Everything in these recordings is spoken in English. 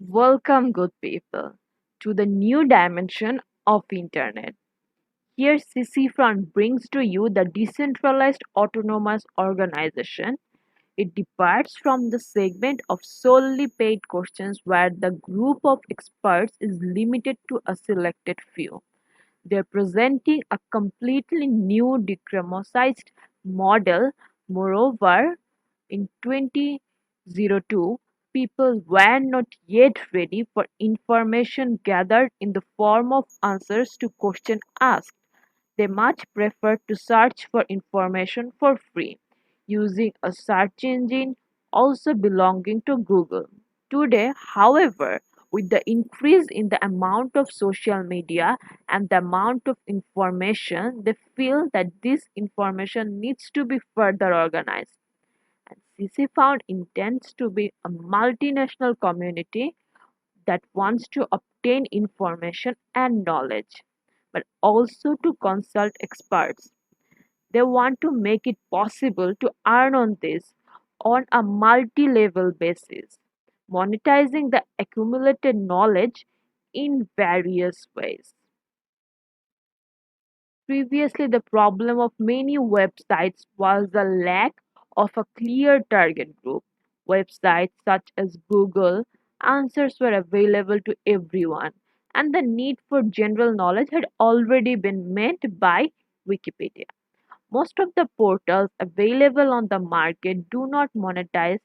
Welcome, good people, to the new dimension of internet. Here, CC brings to you the decentralized autonomous organization. It departs from the segment of solely paid questions where the group of experts is limited to a selected few. They're presenting a completely new democratized model. Moreover, in 2002, people were not yet ready for information gathered in the form of answers to questions asked. They much prefer to search for information for free, using a search engine also belonging to Google. Today, however, with the increase in the amount of social media and the amount of information, they feel that this information needs to be further organized. And CC Found intends to be a multinational community that wants to obtain information and knowledge, but also to consult experts. They want to make it possible to earn on this on a multi level basis, monetizing the accumulated knowledge in various ways. Previously, the problem of many websites was the lack of a clear target group. Websites such as Google answers were available to everyone, and the need for general knowledge had already been met by Wikipedia. Most of the portals available on the market do not monetize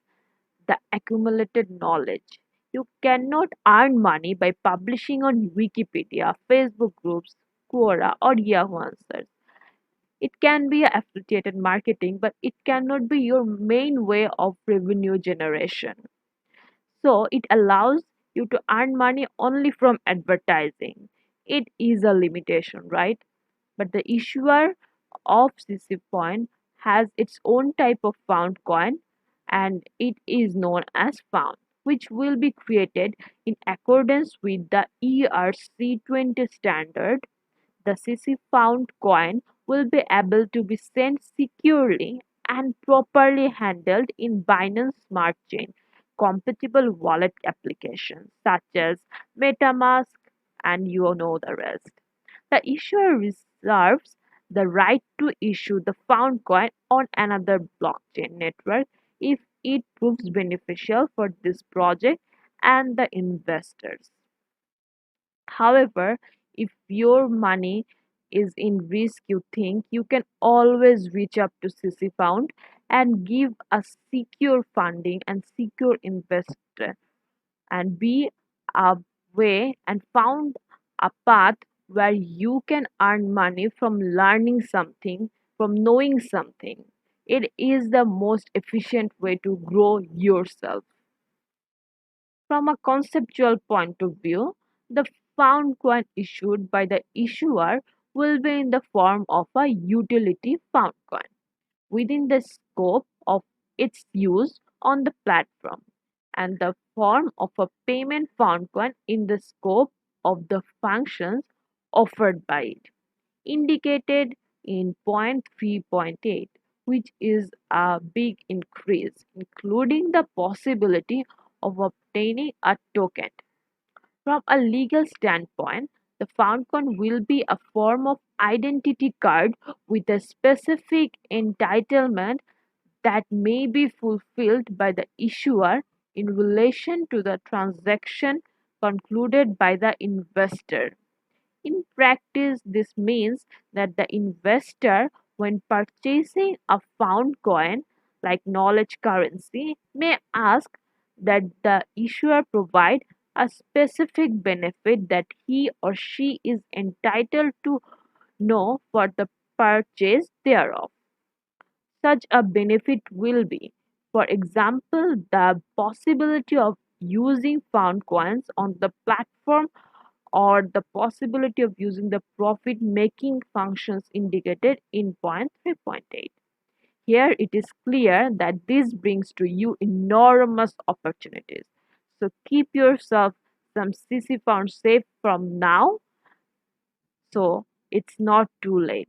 the accumulated knowledge. You cannot earn money by publishing on Wikipedia, Facebook groups, Quora, or Yahoo Answers. It can be affiliated marketing, but it cannot be your main way of revenue generation. So it allows you to earn money only from advertising. It is a limitation, right? But the issuer of CC Point has its own type of found coin, and it is known as found, which will be created in accordance with the ERC20 standard. The CC found coin will be able to be sent securely and properly handled in Binance Smart Chain compatible wallet applications such as MetaMask, and you know the rest. The issuer reserves the right to issue the found coin on another blockchain network if it proves beneficial for this project and the investors. However, if your money is in risk, you think you can always reach up to CC Found and give a secure funding and secure investor and be a way and found a path where you can earn money from learning something, from knowing something. It is the most efficient way to grow yourself. From a conceptual point of view, the found coin issued by the issuer will be in the form of a utility found coin within the scope of its use on the platform, and the form of a payment found coin in the scope of the functions offered by it, indicated in point 3.8, which is a big increase, including the possibility of obtaining a token. From a legal standpoint, the found coin will be a form of identity card with a specific entitlement that may be fulfilled by the issuer in relation to the transaction concluded by the investor. In practice, this means that the investor, when purchasing a found coin like knowledge currency, may ask that the issuer provide a specific benefit that he or she is entitled to know for the purchase thereof. Such a benefit will be, for example, the possibility of using found coins on the platform or the possibility of using the profit making functions indicated in point 3.8. Here it is clear that this brings to you enormous opportunities. So keep yourself some CC found safe from now, so it's not too late.